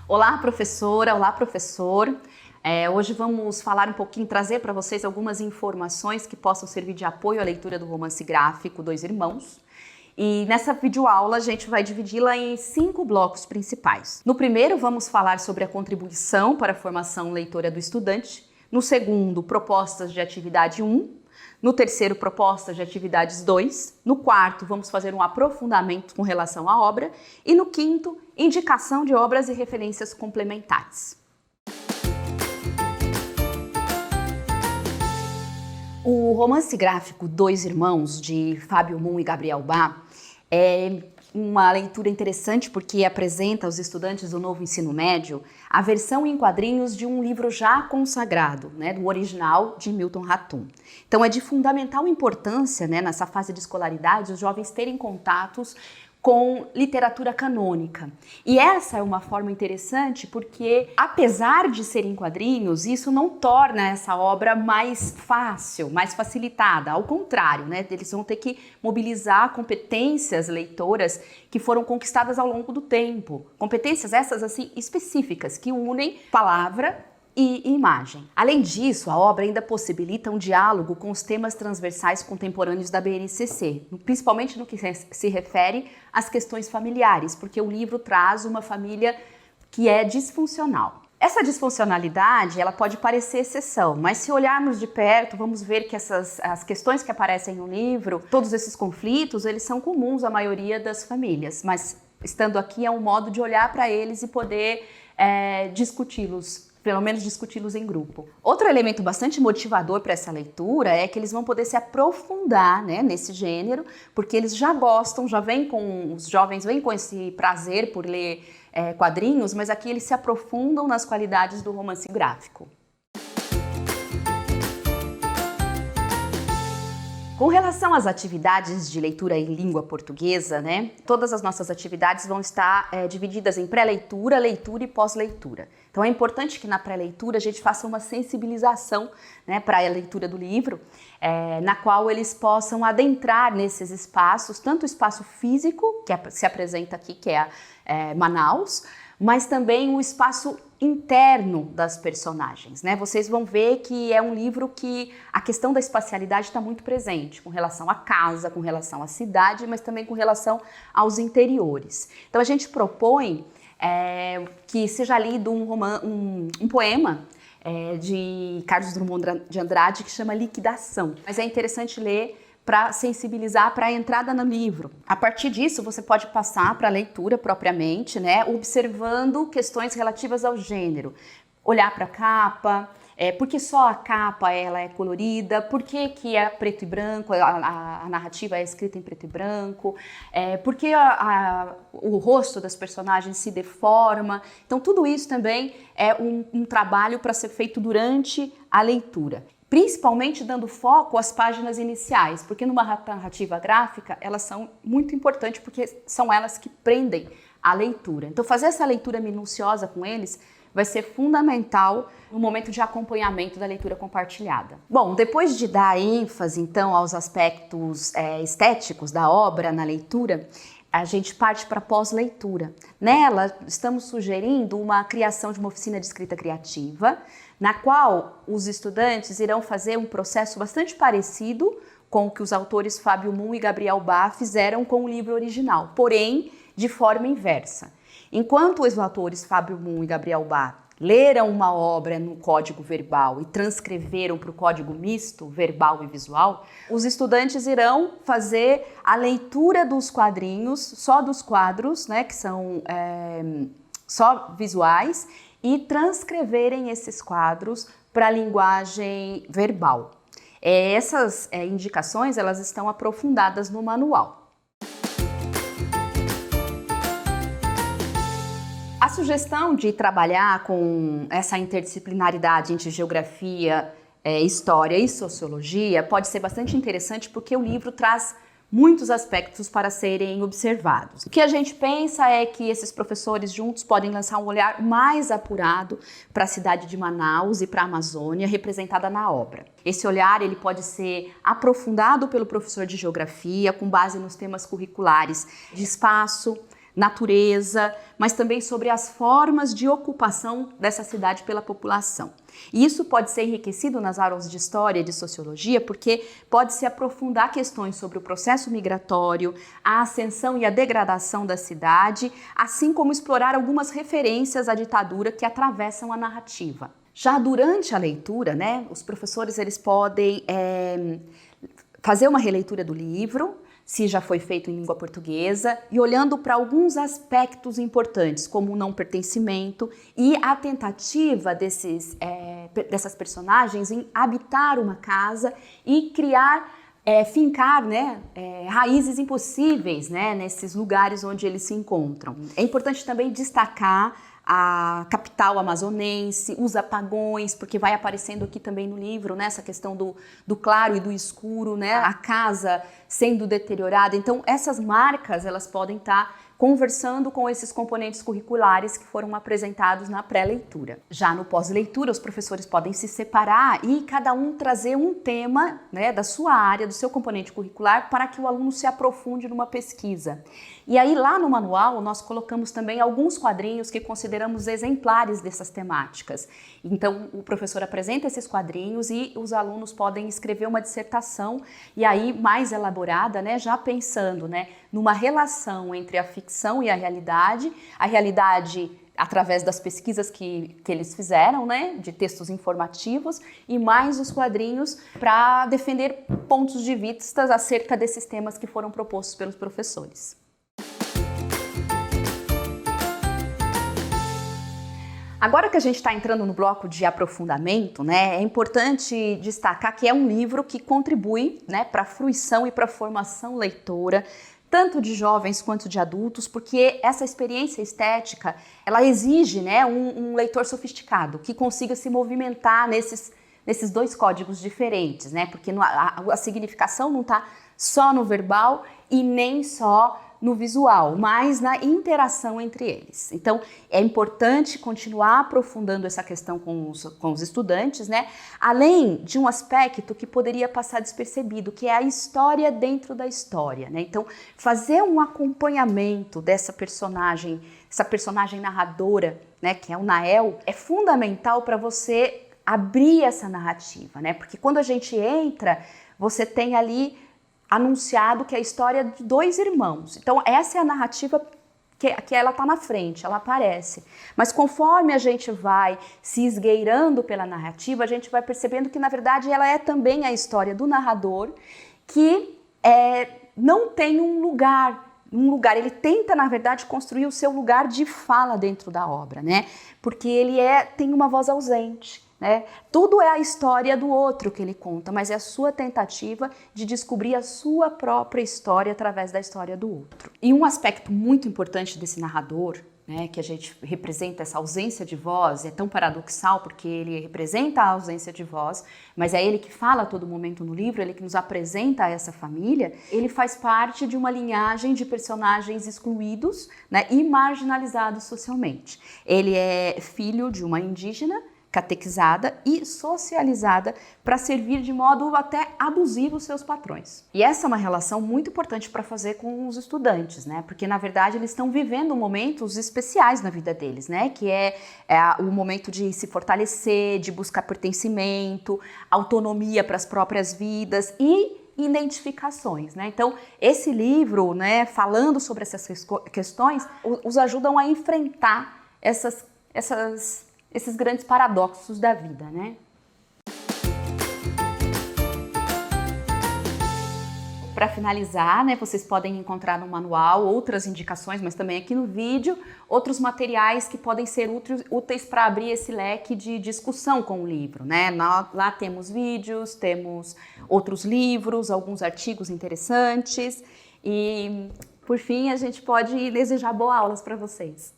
Olá, professora, olá, professor. Hoje vamos falar um pouquinho, trazer para vocês algumas informações que possam servir de apoio à leitura do romance gráfico Dois Irmãos. E nessa videoaula a gente vai dividi-la em 5 blocos principais. No primeiro, vamos falar sobre a contribuição para a formação leitora do estudante. No segundo, propostas de atividade 1. No terceiro, propostas de atividades 2. No quarto, vamos fazer um aprofundamento com relação à obra. E no quinto, indicação de obras e referências complementares. O romance gráfico Dois Irmãos, de Fábio Moon e Gabriel Bá, é uma leitura interessante porque apresenta aos estudantes do novo ensino médio a versão em quadrinhos de um livro já consagrado, do original de Milton Ratum. Então é de fundamental importância, nessa fase de escolaridade, os jovens terem contatos com literatura canônica. E essa é uma forma interessante porque, apesar de serem quadrinhos, isso não torna essa obra mais fácil, mais facilitada. Ao contrário, eles vão ter que mobilizar competências leitoras que foram conquistadas ao longo do tempo. Competências essas, assim, específicas, que unem palavra e imagem. Além disso, a obra ainda possibilita um diálogo com os temas transversais contemporâneos da BNCC, principalmente no que se refere às questões familiares, porque o livro traz uma família que é disfuncional. Essa disfuncionalidade, ela pode parecer exceção, mas se olharmos de perto, vamos ver que as questões que aparecem no livro, todos esses conflitos, eles são comuns à maioria das famílias, mas estando aqui é um modo de olhar para eles e poder discuti-los, pelo menos discuti-los em grupo. Outro elemento bastante motivador para essa leitura é que eles vão poder se aprofundar nesse gênero, porque eles já gostam, os jovens vêm com esse prazer por ler quadrinhos, mas aqui eles se aprofundam nas qualidades do romance gráfico. Com relação às atividades de leitura em língua portuguesa, todas as nossas atividades vão estar divididas em pré-leitura, leitura e pós-leitura. Então é importante que na pré-leitura a gente faça uma sensibilização para a leitura do livro, na qual eles possam adentrar nesses espaços, tanto o espaço físico, que se apresenta aqui, que é Manaus, mas também o espaço interno das personagens, Vocês vão ver que é um livro que a questão da espacialidade está muito presente, com relação à casa, com relação à cidade, mas também com relação aos interiores. Então a gente propõe que seja lido um poema de Carlos Drummond de Andrade que chama Liquidação, mas é interessante ler para sensibilizar para a entrada no livro. A partir disso, você pode passar para a leitura propriamente, observando questões relativas ao gênero. Olhar para a capa, por que só a capa ela é colorida, por que é preto e branco, a narrativa é escrita em preto e branco, por que o rosto das personagens se deforma. Então, tudo isso também é um trabalho para ser feito durante a leitura. Principalmente dando foco às páginas iniciais, porque numa narrativa gráfica elas são muito importantes porque são elas que prendem a leitura. Então fazer essa leitura minuciosa com eles vai ser fundamental no momento de acompanhamento da leitura compartilhada. Bom, depois de dar ênfase então aos aspectos estéticos da obra na leitura, a gente parte para a pós-leitura. Nela, estamos sugerindo uma criação de uma oficina de escrita criativa, na qual os estudantes irão fazer um processo bastante parecido com o que os autores Fábio Moon e Gabriel Bá fizeram com o livro original, porém de forma inversa. Enquanto os autores Fábio Moon e Gabriel Bá leram uma obra no código verbal e transcreveram para o código misto, verbal e visual, os estudantes irão fazer a leitura dos quadrinhos, só dos quadros, que são só visuais, e transcreverem esses quadros para a linguagem verbal. Essas indicações elas estão aprofundadas no manual. A sugestão de trabalhar com essa interdisciplinaridade entre geografia, história e sociologia pode ser bastante interessante porque o livro traz muitos aspectos para serem observados. O que a gente pensa é que esses professores juntos podem lançar um olhar mais apurado para a cidade de Manaus e para a Amazônia, representada na obra. Esse olhar ele pode ser aprofundado pelo professor de geografia, com base nos temas curriculares de espaço, natureza, mas também sobre as formas de ocupação dessa cidade pela população. E isso pode ser enriquecido nas aulas de história e de sociologia, porque pode se aprofundar questões sobre o processo migratório, a ascensão e a degradação da cidade, assim como explorar algumas referências à ditadura que atravessam a narrativa. Já durante a leitura, né, os professores eles podem fazer uma releitura do livro, se já foi feito em língua portuguesa, e olhando para alguns aspectos importantes, como o não pertencimento e a tentativa dessas personagens em habitar uma casa e criar, fincar, né, raízes impossíveis, né, nesses lugares onde eles se encontram. É importante também destacar a capital amazonense, os apagões, porque vai aparecendo aqui também no livro, né, essa questão do claro e do escuro, né, a casa sendo deteriorada. Então, essas marcas, elas podem estar conversando com esses componentes curriculares que foram apresentados na pré-leitura. Já no pós-leitura, os professores podem se separar e cada um trazer um tema, né, da sua área, do seu componente curricular, para que o aluno se aprofunde numa pesquisa. E aí, lá no manual, nós colocamos também alguns quadrinhos que consideramos exemplares dessas temáticas. Então, o professor apresenta esses quadrinhos e os alunos podem escrever uma dissertação, e aí mais elaborada, né, já pensando, né, numa relação entre a ficção e a realidade através das pesquisas que eles fizeram, né, de textos informativos, e mais os quadrinhos para defender pontos de vista acerca desses temas que foram propostos pelos professores. Agora que a gente está entrando no bloco de aprofundamento, né, é importante destacar que é um livro que contribui, né, para a fruição e para a formação leitora, tanto de jovens quanto de adultos, porque essa experiência estética, ela exige, né, um leitor sofisticado, que consiga se movimentar nesses dois códigos diferentes, né, porque a significação não está só no verbal e nem só no visual, mas na interação entre eles. Então, é importante continuar aprofundando essa questão com os estudantes, né? Além de um aspecto que poderia passar despercebido, que é a história dentro da história, né? Então, fazer um acompanhamento dessa personagem, essa personagem narradora, né, que é o Nael, é fundamental para você abrir essa narrativa, né? Porque quando a gente entra, você tem ali anunciado que é a história de dois irmãos. Então, essa é a narrativa que ela está na frente, ela aparece. Mas conforme a gente vai se esgueirando pela narrativa, a gente vai percebendo que, na verdade, ela é também a história do narrador, que não tem um lugar. Ele tenta, na verdade, construir o seu lugar de fala dentro da obra, né? Porque ele tem uma voz ausente. Né? Tudo é a história do outro que ele conta, mas é a sua tentativa de descobrir a sua própria história através da história do outro. E um aspecto muito importante desse narrador, né, que a gente representa essa ausência de voz, é tão paradoxal porque ele representa a ausência de voz, mas é ele que fala a todo momento no livro, ele que nos apresenta essa família. Ele faz parte de uma linhagem de personagens excluídos, né, e marginalizados socialmente. Ele é filho de uma indígena, catequizada e socializada para servir de modo até abusivo os seus patrões. E essa é uma relação muito importante para fazer com os estudantes, né? Porque, na verdade, eles estão vivendo momentos especiais na vida deles, né? Que é o momento de se fortalecer, de buscar pertencimento, autonomia para as próprias vidas e identificações, né? Então, esse livro, né, falando sobre essas questões, os ajudam a enfrentar esses grandes paradoxos da vida, né? Para finalizar, né, vocês podem encontrar no manual outras indicações, mas também aqui no vídeo, outros materiais que podem ser úteis para abrir esse leque de discussão com o livro, né? Lá temos vídeos, temos outros livros, alguns artigos interessantes e, por fim, a gente pode desejar boas aulas para vocês.